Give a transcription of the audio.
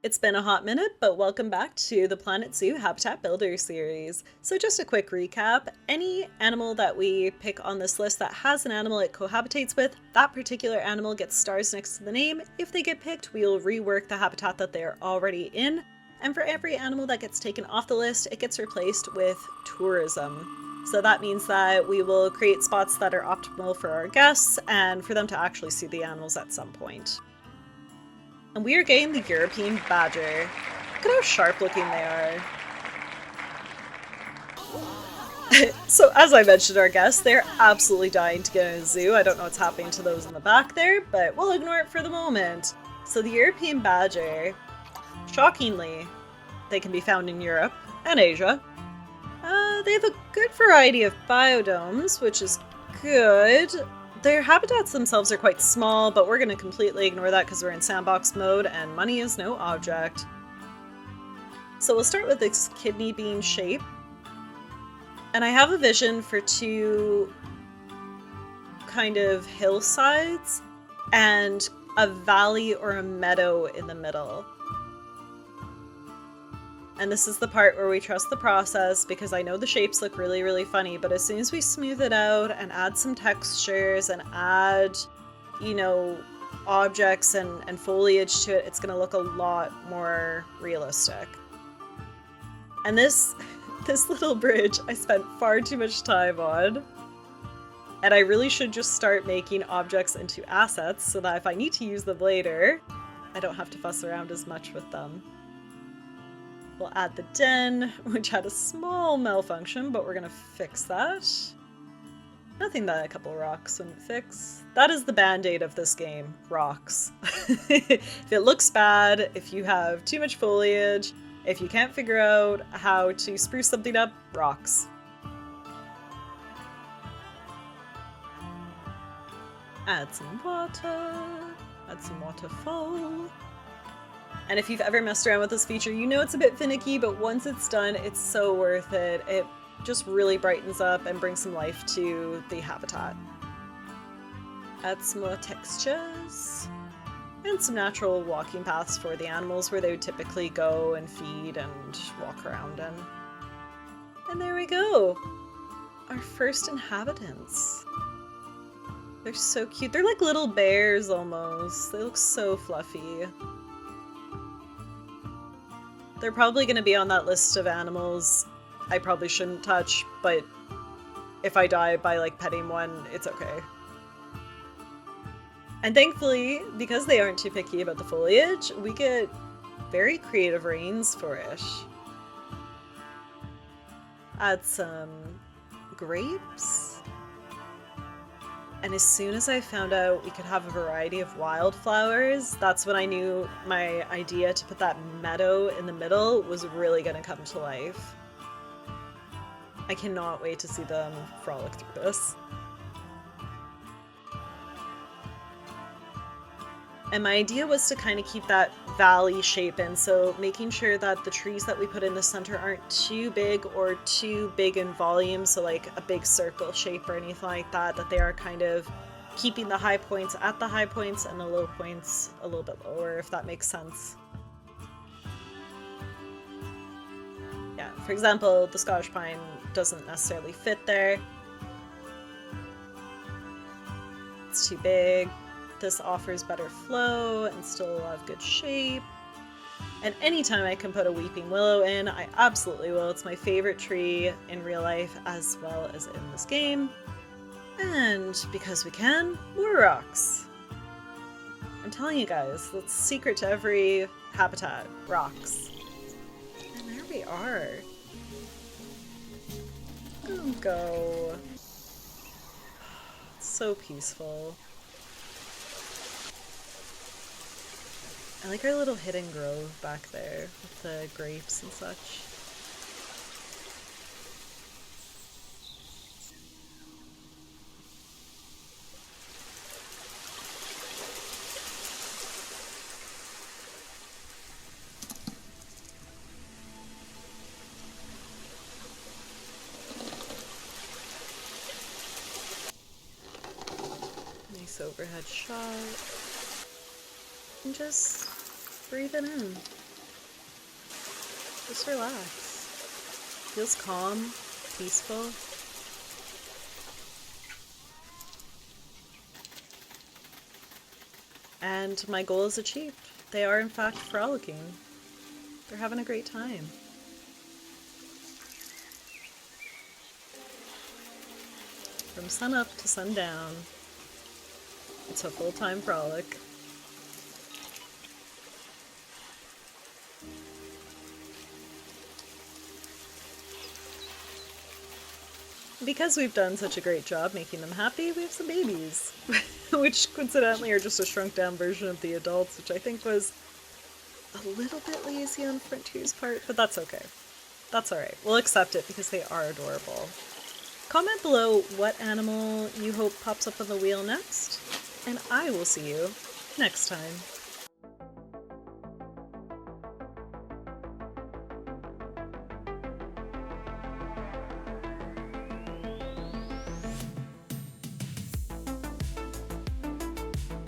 It's been a hot minute, but welcome back to the Planet Zoo Habitat Builder series. So just a quick recap, any animal that we pick on this list that has an animal it cohabitates with, that particular animal gets stars next to the name. If they get picked, we will rework the habitat that they're already in. And for every animal that gets taken off the list, it gets replaced with tourism. So that means that we will create spots that are optimal for our guests and for them to actually see the animals at some point. And we are getting the European badger. Look at how sharp looking they are. So as I mentioned our guests, they're absolutely dying to get in a zoo. I don't know what's happening to those in the back there, but we'll ignore it for the moment. So the European badger, shockingly, they can be found in Europe and Asia. They have a good variety of biodomes, which is good. Their habitats themselves are quite small, but we're going to completely ignore that because we're in sandbox mode and money is no object. So we'll start with this kidney bean shape. And I have a vision for two kind of hillsides and a valley or a meadow in the middle. And this is the part where we trust the process because I know the shapes look really, really funny, but as soon as we smooth it out and add some textures and add, you know, objects and foliage to it, it's going to look a lot more realistic. And this little bridge I spent far too much time on. And I really should just start making objects into assets so that if I need to use them later, I don't have to fuss around as much with them. We'll add the den, which had a small malfunction, but we're gonna fix that. Nothing that a couple rocks wouldn't fix. That is the band-aid of this game, rocks. If it looks bad, if you have too much foliage, if you can't figure out how to spruce something up, rocks. Add some water, add some waterfall. And if you've ever messed around with this feature, you know it's a bit finicky, but once it's done, it's so worth it. It just really brightens up and brings some life to the habitat. Add some more textures. And some natural walking paths for the animals where they would typically go and feed and walk around in. And there we go! Our first inhabitants. They're so cute. They're like little bears almost. They look so fluffy. They're probably going to be on that list of animals I probably shouldn't touch, but if I die by like petting one, it's okay. And thankfully, because they aren't too picky about the foliage, we get very creative reins for it. Add some grapes. And as soon as I found out we could have a variety of wildflowers, that's when I knew my idea to put that meadow in the middle was really going to come to life. I cannot wait to see them frolic through this. And my idea was to kind of keep that valley shape in, so making sure that the trees that we put in the center aren't too big or too big in volume, so like a big circle shape or anything like that, that they are kind of keeping the high points at the high points and the low points a little bit lower, if that makes sense. Yeah, for example, the Scottish pine doesn't necessarily fit there. It's too big. This offers better flow and still a lot of good shape. And anytime I can put a weeping willow in, I absolutely will. It's my favorite tree in real life as well as in this game. And because we can, more rocks. I'm telling you guys, that's the secret to every habitat, rocks. And there we are. Go. It's so peaceful. I like our little hidden grove back there with the grapes and such. Nice overhead shot. And just breathe it in. Just relax. Feels calm, peaceful. And my goal is achieved. They are in fact frolicking. They're having a great time. From sunup to sundown, it's a full-time frolic. Because we've done such a great job making them happy, we have some babies. Which coincidentally are just a shrunk down version of the adults, which I think was a little bit lazy on Frontier's part, but that's okay. That's alright. We'll accept it because they are adorable. Comment below what animal you hope pops up on the wheel next, and I will see you next time.